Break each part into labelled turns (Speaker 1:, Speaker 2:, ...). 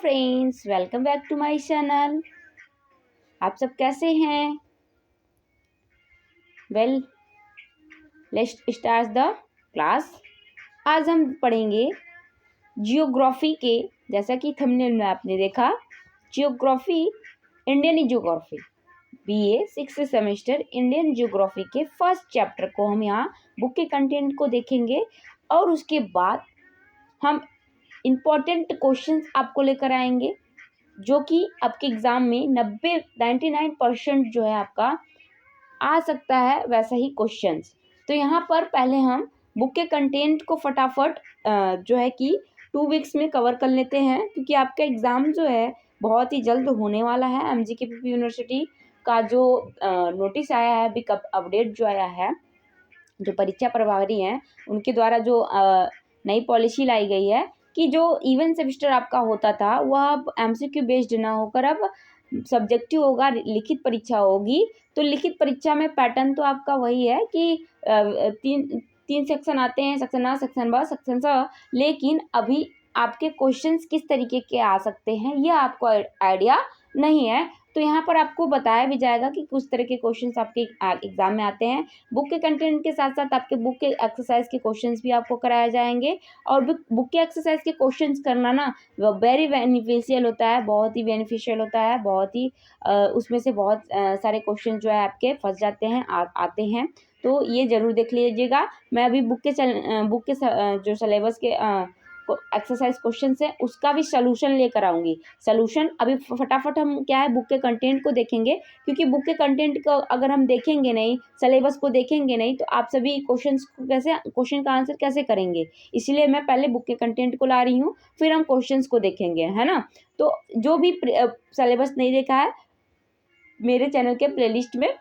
Speaker 1: Friends, welcome back to my channel. आप सब कैसे हैं? Well, let's start the class. आज हम पढ़ेंगे जियोग्राफी के, जैसा कि थंबनेल में आपने देखा, geography, Indian geography, BA 6th semester Indian geography के फर्स्ट चैप्टर को हम यहाँ बुक के कंटेंट को देखेंगे और उसके बाद हम इम्पोर्टेंट क्वेश्चंस आपको लेकर आएंगे जो कि आपके एग्ज़ाम में 99% जो है आपका आ सकता है वैसा ही क्वेश्चंस। तो यहाँ पर पहले हम बुक के कंटेंट को फटाफट जो है कि 2 वीक्स में कवर कर लेते हैं, क्योंकि आपका एग्ज़ाम जो है बहुत ही जल्द होने वाला है। एमजीकेपीपी यूनिवर्सिटी का जो नोटिस आया है, अभी कब अपडेट जो आया है, जो परीक्षा प्रभारी हैं उनके द्वारा जो नई पॉलिसी लाई गई है कि जो इवन सेमेस्टर आपका होता था वह अब एमसीक्यू बेस्ड ना होकर अब सब्जेक्टिव होगा, लिखित परीक्षा होगी। तो लिखित परीक्षा में पैटर्न तो आपका वही है कि तीन सेक्शन आते हैं, सेक्शन आ, सेक्शन ब, सेक्शन स, लेकिन अभी आपके क्वेश्चंस किस तरीके के आ सकते हैं यह आपको आइडिया नहीं है। तो यहाँ पर आपको बताया भी जाएगा कि कुछ तरह के क्वेश्चंस आपके एग्जाम में आते हैं। बुक के कंटेंट के साथ साथ आपके बुक के एक्सरसाइज के क्वेश्चंस भी आपको कराए जाएंगे। और बुक के एक्सरसाइज के क्वेश्चंस करना ना वेरी बेनिफिशियल होता है, बहुत ही बेनिफिशियल होता है, बहुत ही उसमें से बहुत सारे क्वेश्चन जो है आपके फंस जाते हैं, आते हैं। तो ये जरूर देख लीजिएगा। मैं अभी बुक के जो सिलेबस के एक्सरसाइज क्वेश्चन है उसका भी सोल्यूशन लेकर आऊँगी। सोल्यूशन अभी फटाफट हम क्या है बुक के कंटेंट को देखेंगे, क्योंकि बुक के कंटेंट को अगर हम देखेंगे नहीं, सिलेबस को देखेंगे नहीं, तो आप सभी क्वेश्चन का आंसर कैसे करेंगे। इसीलिए मैं पहले बुक के कंटेंट को ला रही हूँ, फिर हम क्वेश्चंस को देखेंगे, है ना। तो जो भी सिलेबस नहीं देखा है, मेरे चैनल के प्लेलिस्ट में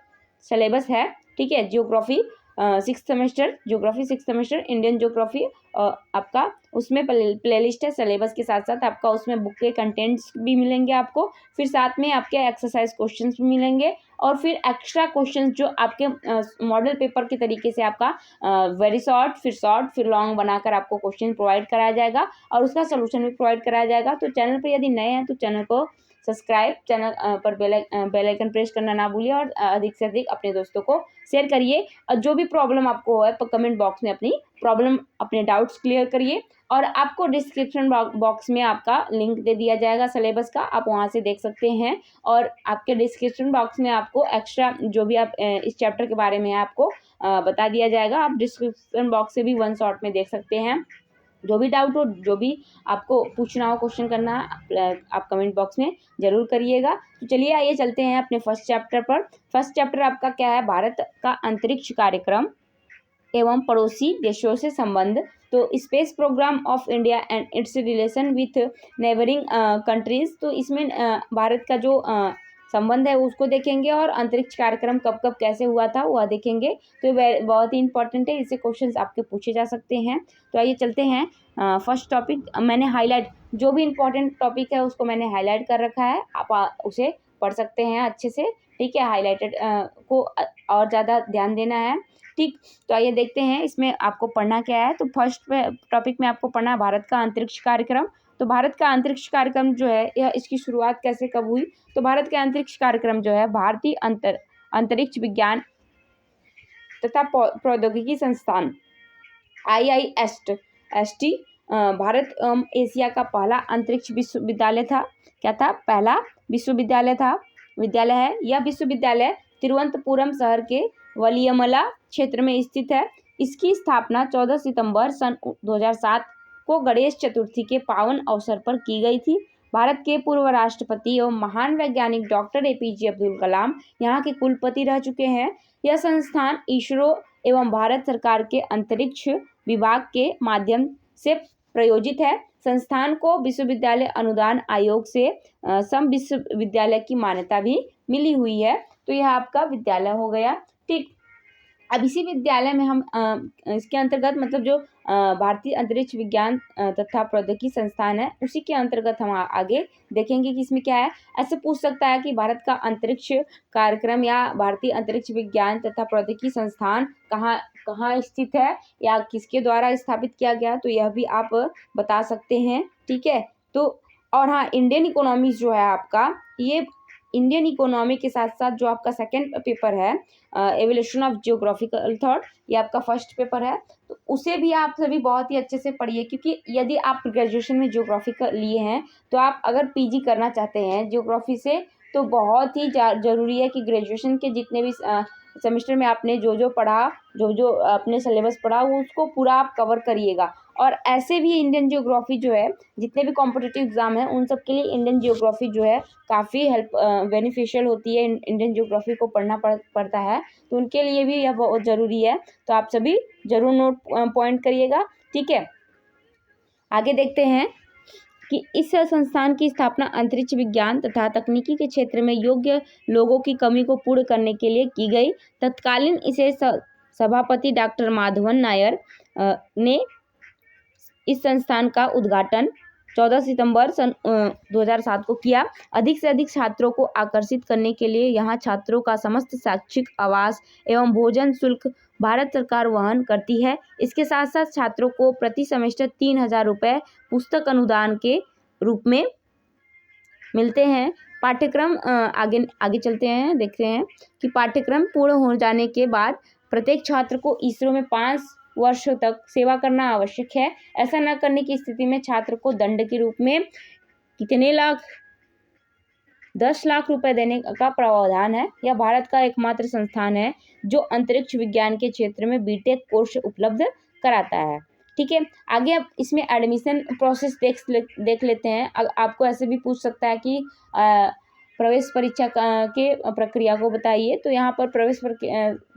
Speaker 1: सिलेबस है, ठीक है। Geography 6th semester, geography 6th semester Indian geography आपका उसमें प्लेलिस्ट है। सिलेबस के साथ साथ आपका उसमें बुक के कंटेंट्स भी मिलेंगे आपको, फिर साथ में आपके एक्सरसाइज क्वेश्चंस भी मिलेंगे, और फिर एक्स्ट्रा क्वेश्चंस जो आपके मॉडल पेपर के तरीके से आपका वेरी शॉर्ट फिर लॉन्ग बनाकर आपको क्वेश्चन प्रोवाइड कराया जाएगा और उसका सोल्यूशन भी प्रोवाइड कराया जाएगा। तो चैनल पर यदि नए हैं तो चैनल को सब्सक्राइब, चैनल पर बेल आइकन प्रेस करना ना भूलिए, और अधिक से अधिक अपने दोस्तों को शेयर करिए। और जो भी प्रॉब्लम आपको है तो कमेंट बॉक्स में अपनी प्रॉब्लम, अपने डाउट्स क्लियर करिए। और आपको डिस्क्रिप्शन बॉक्स में आपका लिंक दे दिया जाएगा सिलेबस का, आप वहां से देख सकते हैं। और आपके डिस्क्रिप्शन बॉक्स में आपको एक्स्ट्रा जो भी आप इस चैप्टर के बारे में आपको बता दिया जाएगा। आप डिस्क्रिप्शन बॉक्स से भी वन शॉट में देख सकते हैं। जो भी डाउट हो, जो भी आपको पूछना हो, क्वेश्चन करना है, आप कमेंट बॉक्स में जरूर करिएगा। तो चलिए आइए चलते हैं अपने फर्स्ट चैप्टर पर। फर्स्ट चैप्टर आपका क्या है, भारत का अंतरिक्ष कार्यक्रम एवं पड़ोसी देशों से संबंध। तो space programme of India and its relation with neighbouring countries. तो इसमें भारत का जो संबंध है उसको देखेंगे, और अंतरिक्ष कार्यक्रम कब कब कैसे हुआ था वह देखेंगे। तो बहुत ही इंपॉर्टेंट है, इससे क्वेश्चंस आपके पूछे जा सकते हैं। तो आइए चलते हैं फर्स्ट टॉपिक। मैंने हाईलाइट, जो भी इंपॉर्टेंट टॉपिक है उसको मैंने हाईलाइट कर रखा है, आप उसे पढ़ सकते हैं अच्छे से, ठीक है। हाईलाइटेड को और ज़्यादा ध्यान देना है, ठीक। तो आइए देखते हैं इसमें आपको पढ़ना क्या है। तो फर्स्ट टॉपिक में आपको पढ़ना है भारत का अंतरिक्ष कार्यक्रम। तो भारत का अंतरिक्ष कार्यक्रम जो है यह इसकी शुरुआत कैसे कब हुई। तो भारत का अंतरिक्ष कार्यक्रम जो है भारतीय अंतरिक्ष विज्ञान तथा प्रौद्योगिकी संस्थान IIST भारत एवं एशिया का पहला अंतरिक्ष विश्वविद्यालय था। क्या था? पहला विद्यालय है। यह विश्वविद्यालय तिरुवनंतपुरम शहर के वलियमला क्षेत्र में स्थित है। इसकी स्थापना 14 सितंबर सन 2007 को गणेश चतुर्थी के पावन अवसर पर की गई थी। भारत के पूर्व राष्ट्रपति एवं महान वैज्ञानिक डॉक्टर APJ अब्दुल कलाम यहाँ के कुलपति रह चुके हैं। यह संस्थान इसरो एवं भारत सरकार के अंतरिक्ष विभाग के माध्यम से प्रायोजित है। संस्थान को विश्वविद्यालय अनुदान आयोग से सम विश्वविद्यालय की मान्यता भी मिली हुई है। तो यह आपका विद्यालय हो गया, ठीक। अब इसी विद्यालय में हम इसके अंतर्गत, मतलब जो भारतीय अंतरिक्ष विज्ञान तथा प्रौद्योगिकी संस्थान है, उसी के अंतर्गत हम आगे देखेंगे कि इसमें क्या है। ऐसे पूछ सकता है कि भारत का अंतरिक्ष कार्यक्रम या भारतीय अंतरिक्ष विज्ञान तथा प्रौद्योगिकी संस्थान कहाँ स्थित है या किसके द्वारा स्थापित किया गया, तो यह भी आप बता सकते हैं, ठीक है। तो और हाँ, इंडियन इकोनॉमिक्स जो है आपका, ये इंडियन इकोनॉमी के साथ साथ जो आपका सेकंड पेपर है एवोल्यूशन ऑफ जियोग्राफिकल थॉट, ये आपका फर्स्ट पेपर है, तो उसे भी आप सभी बहुत ही अच्छे से पढ़िए, क्योंकि यदि आप ग्रेजुएशन में जियोग्राफी लिए हैं तो आप अगर पीजी करना चाहते हैं जियोग्राफी से, तो बहुत ही ज़रूरी है कि ग्रेजुएशन के जितने भी सेमेस्टर में आपने जो जो पढ़ा, जो जो अपने सिलेबस पढ़ा, वो उसको पूरा आप कवर करिएगा। और ऐसे भी इंडियन जियोग्राफी जो है, जितने भी कॉम्पिटिटिव एग्जाम है उन सब के लिए इंडियन जियोग्राफी जो है काफ़ी हेल्प बेनिफिशियल होती है। इंडियन जियोग्राफी को पढ़ना पड़ता है, तो उनके लिए भी यह बहुत ज़रूरी है। तो आप सभी ज़रूर नोट पॉइंट करिएगा, ठीक है। आगे देखते हैं कि इस संस्थान की स्थापना अंतरिक्ष विज्ञान तथा तकनीकी के क्षेत्र में योग्य लोगों की कमी को पूर्ण करने के लिए की गई। तत्कालीन इसे सभापति डॉक्टर माधवन नायर ने इस संस्थान का उद्घाटन 14 सितंबर सन 2007 को किया। अधिक से अधिक छात्रों को आकर्षित करने के लिए यहाँ छात्रों का समस्त शैक्षिक, आवास एवं भोजन शुल्क भारत सरकार वहन करती है। इसके साथ साथ छात्रों को प्रति सेमेस्टर 3,000 रुपये पुस्तक अनुदान के रूप में मिलते हैं। पाठ्यक्रम आगे चलते हैं, देखते हैं कि पाठ्यक्रम पूर्ण हो जाने के बाद प्रत्येक छात्र को इसरो में 5 वर्षों तक सेवा करना आवश्यक है। ऐसा न करने की स्थिति में छात्र को दंड के रूप में कितने लाख, 10 लाख रुपए देने का प्रावधान है। यह भारत का एकमात्र संस्थान है जो अंतरिक्ष विज्ञान के क्षेत्र में बीटेक कोर्स उपलब्ध कराता है, ठीक है। आगे अब इसमें एडमिशन प्रोसेस देख लेते हैं। आपको ऐसे भी पूछ सकता है कि प्रवेश परीक्षा के प्रक्रिया को बताइए, तो यहाँ पर प्रवेश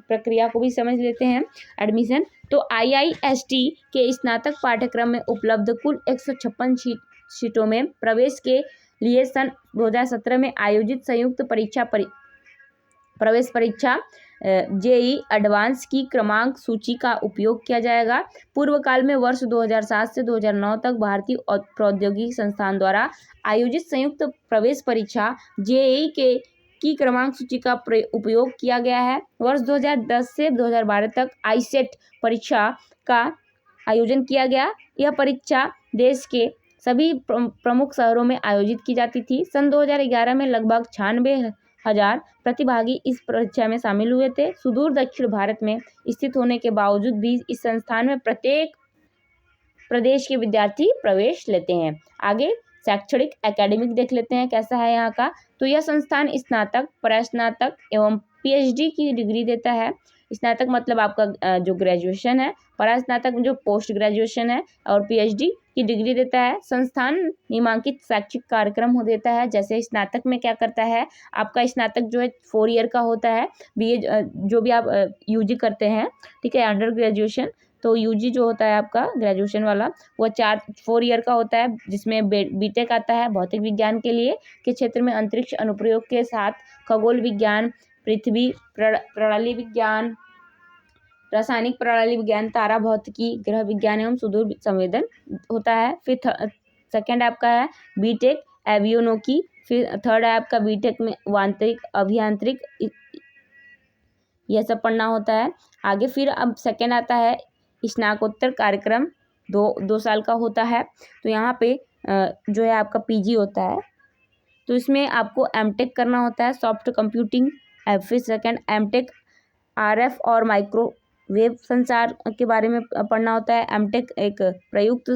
Speaker 1: प्रक्रिया को भी समझ लेते हैं। एडमिशन तो IIST के स्नातक पाठ्यक्रम में उपलब्ध कुल 156 सीटों में प्रवेश के लिए सन 2017 में आयोजित संयुक्त प्रवेश परीक्षा JEE एडवांस की क्रमांक सूची का उपयोग किया जाएगा। पूर्व काल में वर्ष 2007 से 2009 तक भारतीय प्रौद्योगिकी संस्थान द्वारा आयोजित संयुक्त प्रवेश परीक्षा JEE की क्रमांक सूची का उपयोग किया गया है। वर्ष 2010 से 2012 तक ICET परीक्षा का आयोजन किया गया। यह परीक्षा देश के सभी प्रमुख शहरों में आयोजित की जाती थी। सन 2011 में लगभग 96,000 प्रतिभागी इस परीक्षा में शामिल हुए थे। सुदूर दक्षिण भारत में स्थित होने के बावजूद भी इस संस्थान में प्रत्येक प्रदेश के विद्यार्थी प्रवेश लेते हैं। आगे शैक्षणिक एकेडमिक देख लेते हैं कैसा है यहाँ का। तो यह संस्थान स्नातक, परास्नातक एवं PhD की डिग्री देता है। स्नातक मतलब आपका जो ग्रेजुएशन है, परास्नातक जो पोस्ट ग्रेजुएशन है, और PhD की डिग्री देता है। संस्थान निमांकित शैक्षिक कार्यक्रम हो देता है। जैसे स्नातक में क्या करता है, आपका स्नातक जो है 4 ईयर का होता है। BA जो भी आप UG करते हैं, ठीक है, अंडर ग्रेजुएशन, तो UG जो होता है आपका ग्रेजुएशन वाला, वो 4 ईयर का होता है, जिसमें बीटेक आता है भौतिक विज्ञान के लिए के क्षेत्र में अंतरिक्ष अनुप्रयोग के साथ खगोल विज्ञान, पृथ्वी प्रणाली विज्ञान, रासायनिक प्रणाली विज्ञान, तारा भौतिकी, ग्रह विज्ञान एवं सुदूर संवेदन होता है। फिर सेकेंड आपका है बीटेक एवियोनोकी। फिर थर्ड है आपका बीटेक में वांतरिक, अभियांत्रिक, यह सब पढ़ना होता है। आगे फिर अब सेकेंड आता है स्नातकोत्तर कार्यक्रम, 2 साल का होता है। तो यहाँ पे जो है आपका PG होता है, तो इसमें आपको MTech करना होता है, सॉफ्ट कंप्यूटिंग। फिर सेकेंड MTech RF और माइक्रोवेव संचार के बारे में पढ़ना होता है। MTech एक प्रयुक्त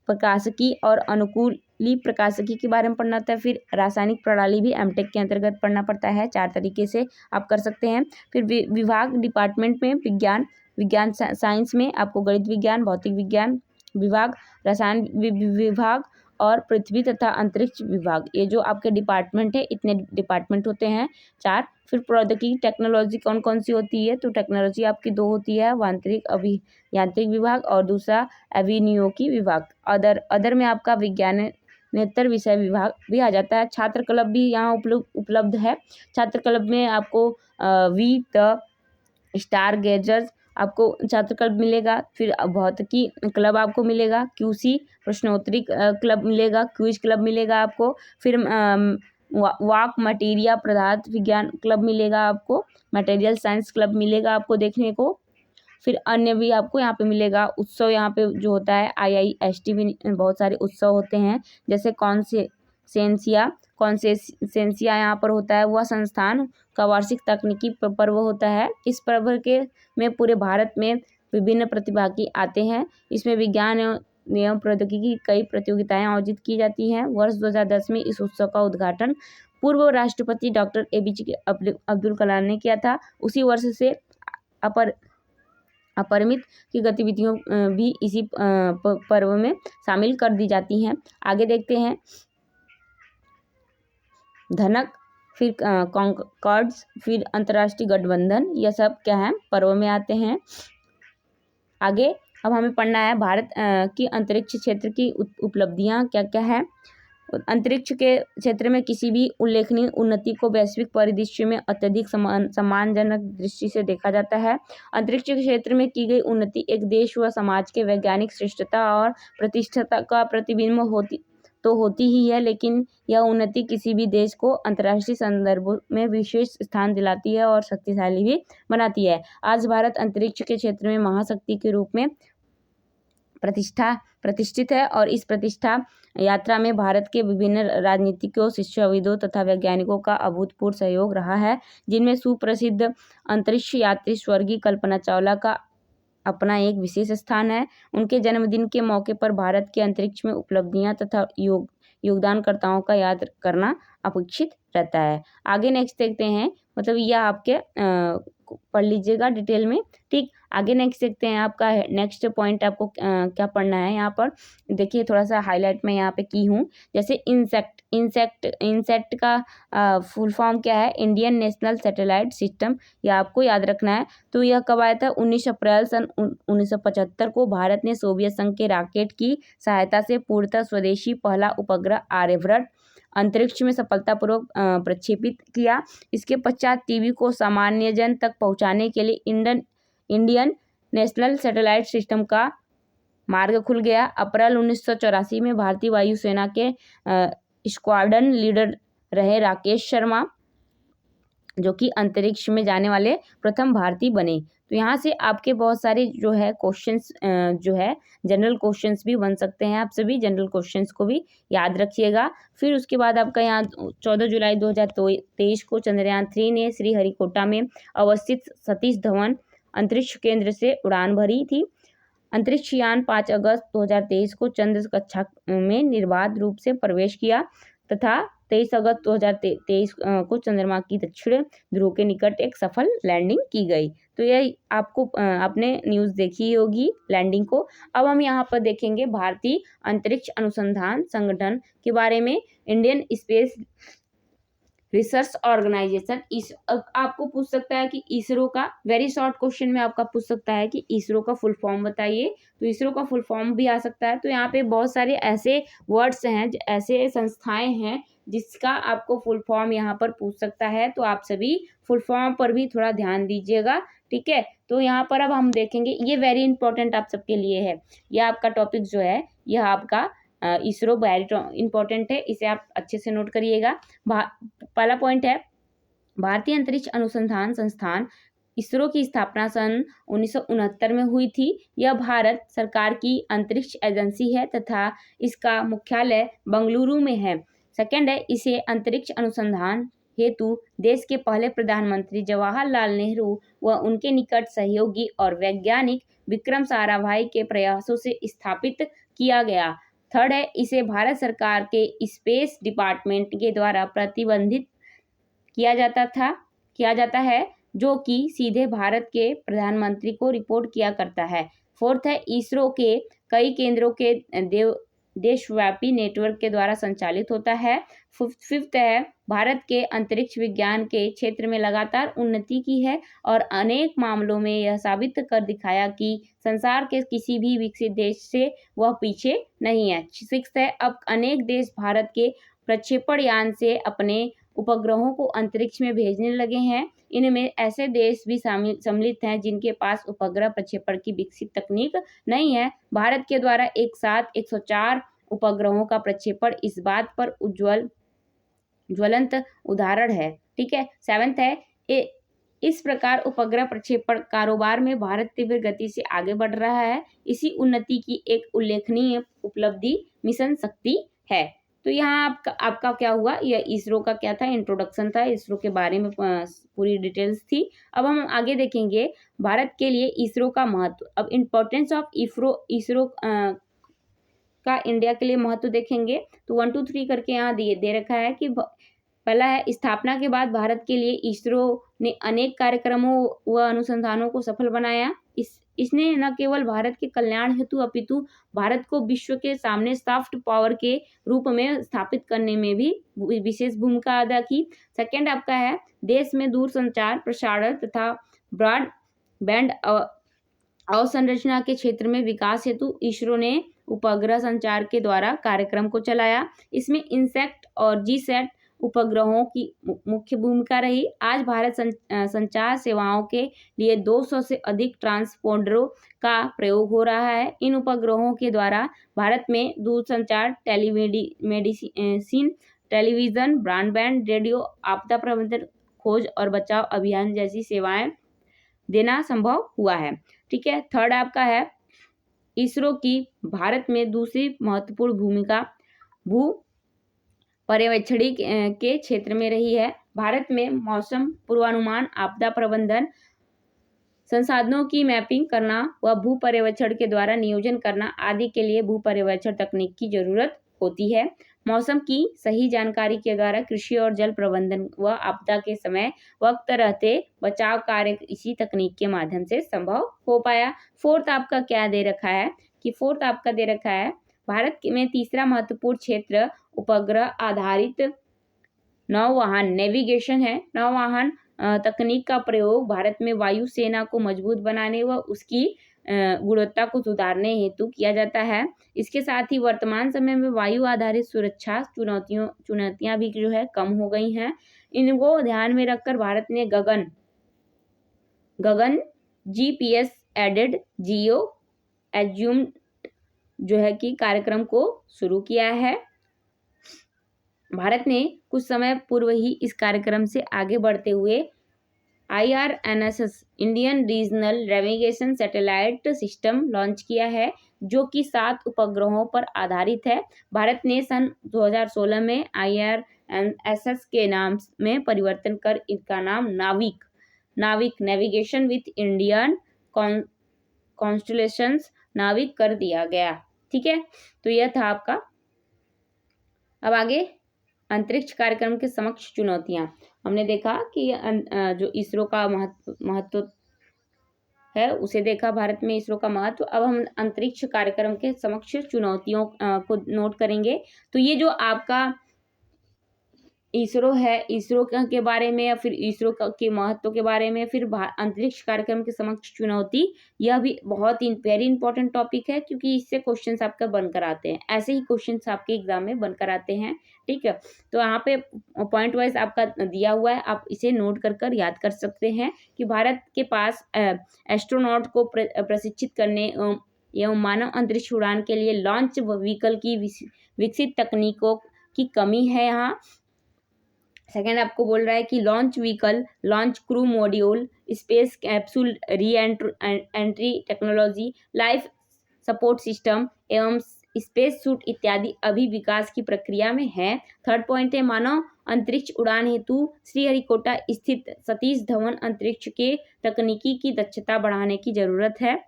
Speaker 1: प्रकाशिकी और अनुकूली प्रकाशिकी के बारे में पढ़ना होता है। फिर रासायनिक प्रणाली भी MTech के अंतर्गत पढ़ना पड़ता है। 4 तरीके से आप कर सकते हैं। फिर विभाग डिपार्टमेंट में विज्ञान साइंस में आपको गणित विज्ञान, भौतिक विज्ञान विभाग, रसायन विभाग और पृथ्वी तथा अंतरिक्ष विभाग, ये जो आपके डिपार्टमेंट है, इतने डिपार्टमेंट होते हैं 4। फिर प्रौद्योगिकी टेक्नोलॉजी कौन कौन सी होती है, तो टेक्नोलॉजी आपकी 2 होती है, यांत्रिक अभियांत्रिक विभाग और दूसरा अभियांत्रिकी विभाग। अदर में आपका विज्ञानेतर विषय विभाग भी आ जाता है। छात्र क्लब भी यहाँ उपलब्ध है। छात्र क्लब में आपको द स्टार गेजर्स आपको छात्र क्लब मिलेगा। फिर भौतिकी क्लब आपको मिलेगा, QC प्रश्नोत्तरी क्लब मिलेगा, क्विज क्लब मिलेगा आपको। फिर वाक मटेरिया पदार्थ विज्ञान क्लब मिलेगा आपको, मटेरियल साइंस क्लब मिलेगा आपको देखने को। फिर अन्य भी आपको यहाँ पे मिलेगा। उत्सव यहाँ पे जो होता है IIST भी बहुत सारे उत्सव होते हैं, जैसे कॉन्सेंसिया यहाँ पर होता है, वह संस्थान का वार्षिक तकनीकी पर्व होता है। इस पर्व के में पूरे भारत में विभिन्न प्रतिभागी आते हैं। इसमें विज्ञान एवं प्रौद्योगिकी की कई प्रतियोगिताएं आयोजित की जाती हैं। वर्ष 2010 में इस उत्सव का उद्घाटन पूर्व राष्ट्रपति डॉक्टर APJ अब्दुल कलाम ने किया था। उसी वर्ष से अपरिमित की गतिविधियों भी इसी पर्व में शामिल कर दी जाती हैं। आगे देखते हैं धनक, फिर कॉन्कॉर्ड्स, फिर अंतर्राष्ट्रीय गठबंधन, यह सब क्या है पर्व में आते हैं। आगे अब हमें पढ़ना है भारत की अंतरिक्ष क्षेत्र की उपलब्धियां क्या क्या है। अंतरिक्ष के क्षेत्र में किसी भी उल्लेखनीय उन्नति को वैश्विक परिदृश्य में अत्यधिक सम्मानजनक दृष्टि से देखा जाता है। अंतरिक्ष के क्षेत्र में की गई उन्नति एक देश व समाज के वैज्ञानिक श्रेष्ठता और प्रतिष्ठा का प्रतिबिंब होती ही है, लेकिन यह उन्नति किसी भी देश को अंतर्राष्ट्रीय संदर्भों में विशेष स्थान दिलाती है और शक्तिशाली भी बनाती है। आज भारत अंतरिक्ष के क्षेत्र में महाशक्ति के रूप में प्रतिष्ठित है और इस प्रतिष्ठा यात्रा में भारत के विभिन्न राजनीतिकों, शिक्षाविदों तथा वैज्ञानिकों का अभूतपूर्व सहयोग रहा है, जिनमें सुप्रसिद्ध अंतरिक्ष यात्री स्वर्गीय कल्पना चावला का अपना एक विशेष स्थान है। उनके जन्मदिन के मौके पर भारत के अंतरिक्ष में उपलब्धियां तथा योगदानकर्ताओं का याद करना अपेक्षित रहता है। आगे नेक्स्ट देखते हैं, मतलब यह आपके पढ़ लीजिएगा डिटेल में, ठीक। आगे नेक्स्ट देखते हैं, आपका नेक्स्ट पॉइंट आपको क्या पढ़ना है। यहाँ पर देखिए थोड़ा सा हाईलाइट मैं यहाँ पे की हूँ, जैसे इंसेक्ट का फुल फॉर्म क्या है, इंडियन नेशनल सैटेलाइट सिस्टम, यह आपको याद रखना है। तो यह कब आया था, 19 अप्रैल सन 1975 को भारत ने सोवियत संघ के रॉकेट की सहायता से पूर्णतः स्वदेशी पहला उपग्रह आर्यभट्ट अंतरिक्ष में सफलतापूर्वक प्रक्षेपित किया। इसके पश्चात टीवी को सामान्य जन तक पहुंचाने के लिए इंडियन नेशनल सैटेलाइट सिस्टम का मार्ग खुल गया। अप्रैल 1984 में भारतीय वायुसेना के स्क्वाड्रन लीडर रहे राकेश शर्मा, जो कि अंतरिक्ष में जाने वाले प्रथम भारतीय बने। तो यहाँ से आपके बहुत सारे जो है क्वेश्चंस जो है जनरल क्वेश्चंस भी बन सकते हैं। आप सभी जनरल क्वेश्चंस को भी याद रखिएगा। फिर उसके बाद आपका यहाँ 14 जुलाई 2023 को चंद्रयान 3 ने श्रीहरिकोटा में अवस्थित सतीश धवन अंतरिक्ष केंद्र से उड़ान भरी थी। अंतरिक्ष यान 5 अगस्त 2023 को चंद्र कक्षा में निर्बाध रूप से प्रवेश किया तथा 23 अगस्त 2023 को चंद्रमा की दक्षिण ध्रुव के निकट एक सफल लैंडिंग की गई। तो यह आपको आपने न्यूज़ देखी होगी लैंडिंग को। अब हम यहाँ पर देखेंगे भारतीय अंतरिक्ष अनुसंधान संगठन के बारे में, इंडियन स्पेस रिसर्च ऑर्गेनाइजेशन। इस आपको पूछ सकता है कि इसरो का, वेरी शॉर्ट क्वेश्चन में आपका पूछ सकता है कि इसरो का फुल फॉर्म बताइए, तो इसरो का फुल फॉर्म भी आ सकता है। तो यहाँ पे बहुत सारे ऐसे वर्ड्स हैं, ऐसे संस्थाएं हैं जिसका आपको फुल फॉर्म यहाँ पर पूछ सकता है। तो आप सभी फुल फॉर्म पर भी थोड़ा ध्यान दीजिएगा, ठीक है। तो यहाँ पर अब हम देखेंगे, ये वेरी इंपॉर्टेंट आप सबके लिए है, यह आपका टॉपिक जो है यह आपका इसरो वेरी इंपॉर्टेंट है, इसे आप अच्छे से नोट करिएगा। पहला पॉइंट है, भारतीय अंतरिक्ष अनुसंधान संस्थान इसरो की स्थापना सन 1969 में हुई थी। यह भारत सरकार की अंतरिक्ष एजेंसी है तथा इसका मुख्यालय बेंगलुरु में है। सेकंड है, इसे अंतरिक्ष अनुसंधान हेतु देश के पहले प्रधानमंत्री जवाहरलाल नेहरू व उनके निकट सहयोगी और वैज्ञानिक विक्रम साराभाई के प्रयासों से स्थापित किया गया। थर्ड है, इसे भारत सरकार के स्पेस डिपार्टमेंट के द्वारा प्रबंधित किया जाता है, जो कि सीधे भारत के प्रधानमंत्री को रिपोर्ट किया करता है। फोर्थ है, इसरो के कई केंद्रों के देशव्यापी नेटवर्क के द्वारा संचालित होता है। फिफ्थ है, भारत के अंतरिक्ष विज्ञान के क्षेत्र में लगातार उन्नति की है और अनेक मामलों में यह साबित कर दिखाया कि संसार के किसी भी विकसित देश से वह पीछे नहीं है। सिक्स्थ है, अब अनेक देश भारत के प्रक्षेपण यान से अपने उपग्रहों को अंतरिक्ष में भेजने लगे हैं। इनमें ऐसे देश भी सम्मिलित हैं जिनके पास उपग्रह प्रक्षेपण की विकसित तकनीक नहीं है। भारत के द्वारा एक साथ 104 उपग्रहों का प्रक्षेपण इस बात पर ज्वलंत उदाहरण है, ठीक है। सेवेंथ है, इस प्रकार उपग्रह प्रक्षेपण कारोबार में भारत तीव्र गति से आगे बढ़ रहा है। इसी उन्नति की एक उल्लेखनीय उपलब्धि मिशन शक्ति है। तो यहाँ आपका क्या हुआ, यह इसरो का क्या था, इंट्रोडक्शन था, इसरो के बारे में पूरी डिटेल्स थी। अब हम आगे देखेंगे भारत के लिए इसरो का महत्व। अब इम्पोर्टेंस ऑफ इसरो का इंडिया के लिए महत्व देखेंगे तो 1 2 3 करके यहाँ दे रखा है कि पहला है, स्थापना के बाद भारत के लिए इसरो ने अनेक कार्यक्रमों व अनुसंधानों को सफल बनाया। इसने न केवल भारत के कल्याण हेतु अपितु भारत को विश्व के सामने सॉफ्ट पावर के रूप में स्थापित करने में भी विशेष भूमिका अदा की। सेकंड आपका है, देश में दूरसंचार प्रसारण तथा ब्रॉडबैंड अवसंरचना के क्षेत्र में विकास हेतु इसरो ने उपग्रह संचार के द्वारा कार्यक्रम को चलाया। इसमें इनसैट और जीसैट उपग्रहों की मुख्य भूमिका रही। आज भारत संचार सेवाओं के लिए 200 से अधिक ट्रांसपोंडरों का प्रयोग हो रहा है। इन उपग्रहों के द्वारा भारत में दूरसंचार, टेलीमेडिसिन, टेलीविजन, ब्रॉडबैंड, रेडियो, आपदा प्रबंधन, खोज और बचाव अभियान जैसी सेवाएं देना संभव हुआ है। ठीक है। थर्ड आपका है, इसरो की भारत में दूसरी महत्वपूर्ण भूमिका भू पर्यवेक्षणी के क्षेत्र में रही है। भारत में मौसम पूर्वानुमान, आपदा प्रबंधन, संसाधनों की मैपिंग करना व भू पर्यवेक्षण के द्वारा नियोजन करना आदि के लिए भू पर्यवेक्षण तकनीक की जरूरत होती है। मौसम की सही जानकारी के द्वारा कृषि और जल प्रबंधन व आपदा के समय वक्त रहते बचाव कार्य इसी तकनीक के माध्यम से संभव हो पाया। फोर्थ आपका क्या दे रखा है कि भारत में तीसरा महत्वपूर्ण क्षेत्र उपग्रह आधारित नौवहन नेविगेशन है। नौवहन तकनीक का प्रयोग भारत में वायुसेना को मजबूत बनाने व उसकी गुणवत्ता को सुधारने हेतु किया जाता है। इसके साथ ही वर्तमान समय में वायु आधारित सुरक्षा चुनौतियां भी जो है कम हो गई हैं। इनको ध्यान में रखकर भारत ने गगन जीपीएस एडेड जियो एज्यूम जो है कि कार्यक्रम को शुरू किया है। भारत ने कुछ समय पूर्व ही इस कार्यक्रम से आगे बढ़ते हुए IRNSS Indian regional navigation satellite system launch किया है, जो कि 7 उपग्रहों पर आधारित है। भारत ने सन 2016 में IRNSS के नाम में परिवर्तन कर इसका नाम नाविक नेविगेशन विथ इंडियन कॉन्स्टलेशंस नाविक कर दिया गया। ठीक है। तो यह था आपका। अब आगे अंतरिक्ष कार्यक्रम के समक्ष चुनौतियां। हमने देखा कि जो इसरो का महत्व है उसे देखा, भारत में इसरो का महत्व। अब हम अंतरिक्ष कार्यक्रम के समक्ष चुनौतियों को नोट करेंगे। तो ये जो आपका इसरो है, इसरो के बारे में या फिर इसरो के महत्व के बारे में, फिर अंतरिक्ष कार्यक्रम के समक्ष चुनौती, यह भी बहुत ही वेरी इंपॉर्टेंट टॉपिक है, क्योंकि इससे क्वेश्चंस आपका बनकर आते हैं। ऐसे ही क्वेश्चंस आपके एग्जाम में बनकर आते हैं। ठीक है। तो यहाँ पे पॉइंट वाइज आपका दिया हुआ है, आप इसे नोट कर याद कर सकते हैं कि भारत के पास एस्ट्रोनॉट को प्रशिक्षित करने एवं मानव अंतरिक्ष उड़ान के लिए लॉन्च व्हीकल की विकसित तकनीकों की कमी है। यहाँ सेकेंड आपको बोल रहा है कि launch vehicle, launch crew module, space capsule re entry technology, life support system एवं स्पेस सूट इत्यादि अभी विकास की प्रक्रिया में है। थर्ड पॉइंट है, मानव अंतरिक्ष उड़ान हेतु श्रीहरिकोटा स्थित सतीश धवन अंतरिक्ष के तकनीकी की दक्षता बढ़ाने की जरूरत है।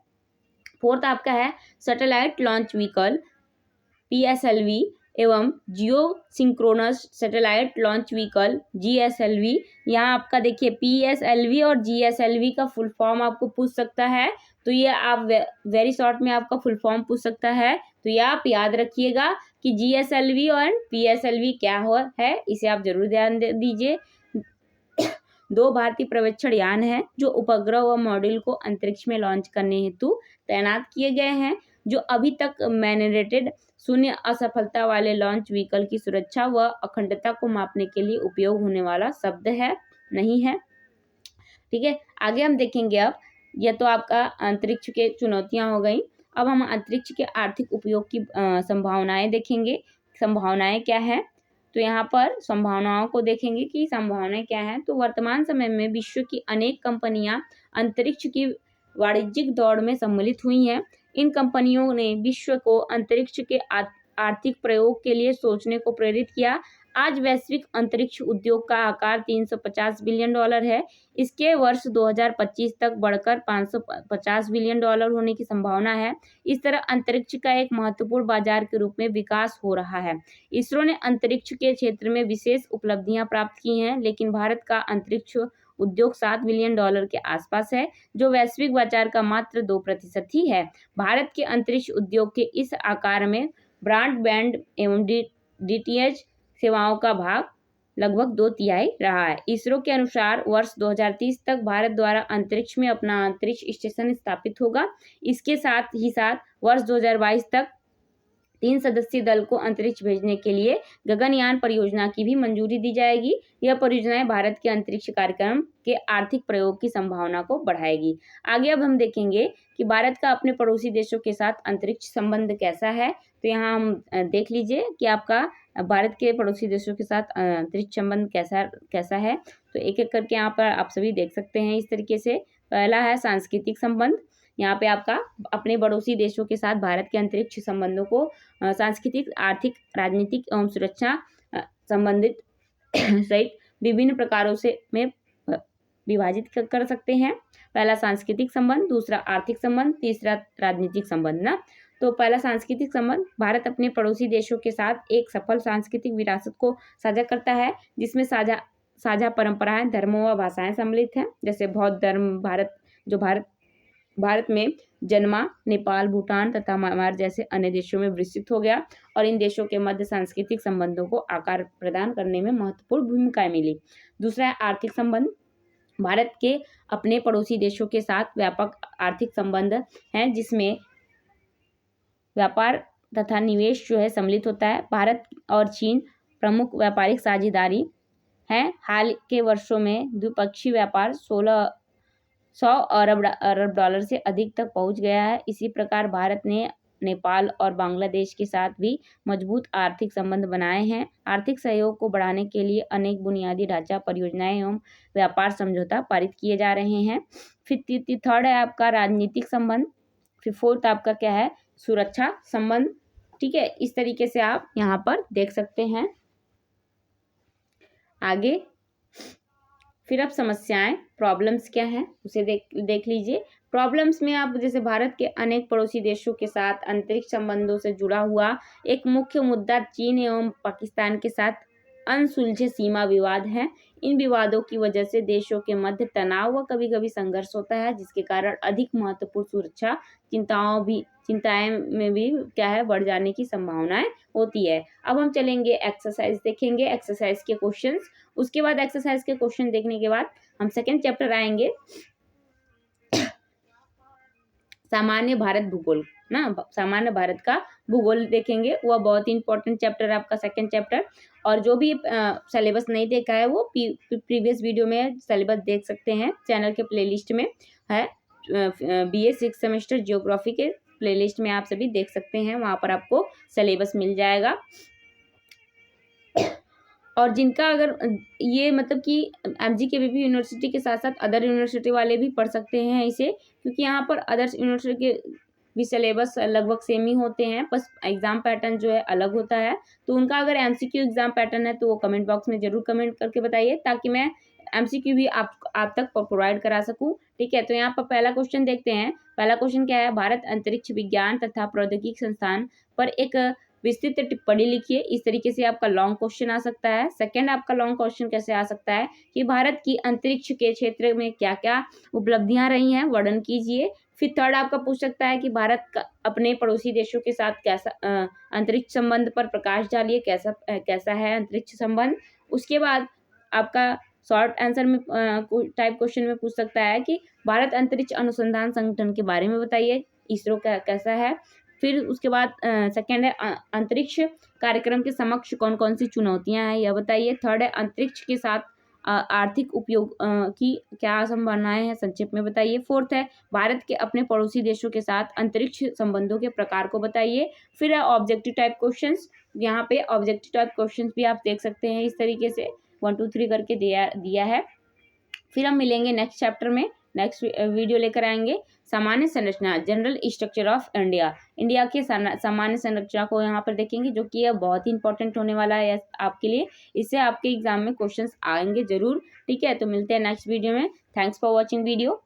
Speaker 1: फोर्थ आपका है सैटेलाइट लॉन्च व्हीकल PSLV एवं geosynchronous satellite launch vehicle GSLV। यहाँ आपका देखिए PSLV और GSLV का फुल फॉर्म आपको पूछ सकता है, तो ये आप वेरी शॉर्ट में आपका फुल फॉर्म पूछ सकता है। तो ये आप याद रखिएगा कि GSLV और PSLV क्या है, इसे आप जरूर ध्यान दीजिए। 2 भारतीय पर्यवेक्षण यान हैं जो उपग्रह व मॉड्यूल को अंतरिक्ष में लॉन्च करने हेतु तैनात किए गए हैं, जो अभी तक मैंडेटेड शून्य असफलता वाले लॉन्च व्हीकल की सुरक्षा व अखंडता को मापने के लिए उपयोग होने वाला शब्द है नहीं है। ठीक है। आगे हम देखेंगे। अब यह तो आपका अंतरिक्ष के चुनौतियां हो गई। अब हम अंतरिक्ष के आर्थिक उपयोग की संभावनाएं देखेंगे। संभावनाएं क्या है? तो यहाँ पर संभावनाओं को देखेंगे कि संभावनाएं क्या हैं। तो वर्तमान समय में विश्व की अनेक कंपनियां अंतरिक्ष की वाणिज्यिक दौड़ में सम्मिलित हुई हैं। इन कंपनियों ने विश्व को अंतरिक्ष के आर्थिक प्रयोग के लिए सोचने को प्रेरित किया। आज वैश्विक अंतरिक्ष उद्योग का आकार $350 बिलियन है। इसके वर्ष 2025 तक बढ़कर $550 बिलियन होने की संभावना है। इस तरह अंतरिक्ष का एक महत्वपूर्ण बाजार के रूप में विकास हो रहा है। इसरो ने अंतरिक्ष के क्षेत्र में विशेष उपलब्धियां प्राप्त की हैं, लेकिन भारत का अंतरिक्ष उद्योग $7 बिलियन के आसपास है, जो वैश्विक बाजार का मात्र 2% ही है। भारत के अंतरिक्ष उद्योग के इस आकार में ब्रॉडबैंड एवं डीटीएच सेवाओं का भाग लगभग 2/3 रहा है। इसरो के अनुसार वर्ष 2030 तक भारत द्वारा अंतरिक्ष में अपना अंतरिक्ष स्टेशन स्थापित होगा। इसके साथ ही साथ वर्ष 2022 तक 3 सदस्यीय दल को अंतरिक्ष भेजने के लिए गगनयान परियोजना की भी मंजूरी दी जाएगी। यह परियोजनाएं भारत के अंतरिक्ष कार्यक्रम के आर्थिक प्रयोग की संभावना को बढ़ाएगी। आगे अब हम देखेंगे कि भारत का अपने पड़ोसी देशों के साथ अंतरिक्ष संबंध कैसा है। तो यहाँ हम देख लीजिए कि आपका भारत के पड़ोसी देशों के साथ अंतरिक्ष संबंध कैसा है। तो एक एक करके यहाँ पर आप सभी देख सकते हैं इस तरीके से। पहला है सांस्कृतिक संबंध। यहाँ पे आपका अपने पड़ोसी देशों के साथ भारत के अंतरिक्ष संबंधों को सांस्कृतिक, आर्थिक, राजनीतिक एवं सुरक्षा संबंधित सहित विभिन्न प्रकारों से में विभाजित कर सकते हैं। पहला सांस्कृतिक संबंध, दूसरा आर्थिक संबंध, तीसरा राजनीतिक संबंध ना। तो पहला सांस्कृतिक संबंध, भारत अपने पड़ोसी देशों के साथ एक सफल सांस्कृतिक विरासत को साझा करता है, जिसमें साझा परंपराएं, धर्मों व भाषाएं सम्मिलित हैं। जैसे बौद्ध धर्म भारत में जन्मा, नेपाल, भूटान तथा म्यांमार जैसे अन्य देशों में विस्तृत हो गया और इन देशों के मध्य सांस्कृतिक संबंधों को आकार प्रदान करने में महत्वपूर्ण भूमिका मिली। दूसरा है आर्थिक संबंध। भारत के अपने पड़ोसी देशों के साथ व्यापक आर्थिक संबंध हैं, जिसमें व्यापार तथा निवेश जो है सम्मिलित होता है। भारत और चीन प्रमुख व्यापारिक साझेदारी हैं। हाल के वर्षों में द्विपक्षीय व्यापार 100 अरब डॉलर से अधिक तक पहुंच गया है। इसी प्रकार भारत ने नेपाल और बांग्लादेश के साथ भी मजबूत आर्थिक संबंध बनाए हैं। आर्थिक सहयोग को बढ़ाने के लिए अनेक बुनियादी ढांचा परियोजनाएं एवं व्यापार समझौता पारित किए जा रहे हैं। फिर थर्ड है आपका राजनीतिक संबंध। फिर फोर्थ आपका क्या है, सुरक्षा संबंध। ठीक है, इस तरीके से आप यहाँ पर देख सकते हैं। आगे फिर अब समस्याएं, प्रॉब्लम्स क्या हैं उसे देख लीजिए। प्रॉब्लम्स में आप जैसे भारत के अनेक पड़ोसी देशों के साथ अंतरिक्ष संबंधों से जुड़ा हुआ एक मुख्य मुद्दा चीन एवं पाकिस्तान के साथ अनसुलझे सीमा विवाद हैं। इन विवादों की वजह से देशों के मध्य तनाव व कभी कभी संघर्ष होता है, जिसके कारण अधिक महत्वपूर्ण सुरक्षा चिंताएं में भी क्या है बढ़ जाने की संभावनाएं होती है। अब हम चलेंगे एक्सरसाइज देखेंगे, एक्सरसाइज के क्वेश्चंस। उसके बाद एक्सरसाइज के क्वेश्चन देखने के बाद हम सेकंड चैप्टर आएंगे, सामान्य भारत भूगोल ना। सामान्य भारत का भूगोल देखेंगे, वह बहुत ही इंपॉर्टेंट चैप्टर है आपका सेकंड चैप्टर। और जो भी सिलेबस नहीं देखा है वो प्रीवियस वीडियो में सिलेबस देख सकते हैं, चैनल के प्लेलिस्ट में है। BA 6 सेमेस्टर जियोग्राफी के प्लेलिस्ट में आप सभी देख सकते हैं, वहाँ पर आपको सिलेबस मिल जाएगा। और जिनका अगर ये मतलब कि MGKVP यूनिवर्सिटी के साथ साथ अदर यूनिवर्सिटी वाले भी पढ़ सकते हैं इसे, क्योंकि यहाँ पर अदर्स यूनिवर्सिटी के भी सिलेबस लगभग सेम ही होते हैं, बस एग्जाम पैटर्न जो है अलग होता है। तो उनका अगर MCQ एग्जाम पैटर्न है तो वो कमेंट बॉक्स में जरूर कमेंट करके बताइए, ताकि मैं MCQ भी आप तक प्रोवाइड करा सकूं। ठीक है, तो यहाँ पर पहला क्वेश्चन देखते हैं। पहला क्वेश्चन क्या है, भारत अंतरिक्ष विज्ञान तथा प्रौद्योगिकी संस्थान पर एक विस्तृत टिप्पणी लिखिए। इस तरीके से आपका लॉन्ग क्वेश्चन आ सकता है। सेकंड आपका लॉन्ग क्वेश्चन कैसे आ सकता है कि भारत की अंतरिक्ष के क्षेत्र में क्या क्या उपलब्धियां रही हैं, वर्णन कीजिए। फिर थर्ड आपका पूछ सकता है कि भारत का अपने पड़ोसी देशों के साथ कैसा अंतरिक्ष संबंध पर प्रकाश डालिए, कैसा है अंतरिक्ष संबंध। उसके बाद आपका शॉर्ट आंसर में टाइप क्वेश्चन में पूछ सकता है कि भारत अंतरिक्ष अनुसंधान संगठन के बारे में बताइए, इसरो कैसा है। फिर उसके बाद सेकंड है अंतरिक्ष कार्यक्रम के समक्ष कौन कौन सी चुनौतियां हैं यह बताइए। थर्ड है अंतरिक्ष के साथ आर्थिक उपयोग की क्या संभावनाएं हैं, संक्षिप्त में बताइए। फोर्थ है भारत के अपने पड़ोसी देशों के साथ अंतरिक्ष संबंधों के प्रकार को बताइए। फिर है ऑब्जेक्टिव टाइप क्वेश्चंस, यहाँ पे ऑब्जेक्टिव टाइप क्वेश्चंस भी आप देख सकते हैं इस तरीके से 1 2 3 करके दिया है। फिर हम मिलेंगे नेक्स्ट चैप्टर में, नेक्स्ट वीडियो लेकर आएंगे सामान्य संरचना, general structure of India. India के सामान्य संरचना को यहाँ पर देखेंगे, जो कि यह बहुत ही इंपॉर्टेंट होने वाला है आपके लिए। इससे आपके एग्जाम में क्वेश्चंस आएंगे जरूर। ठीक है, तो मिलते हैं नेक्स्ट वीडियो में। Thanks for watching video.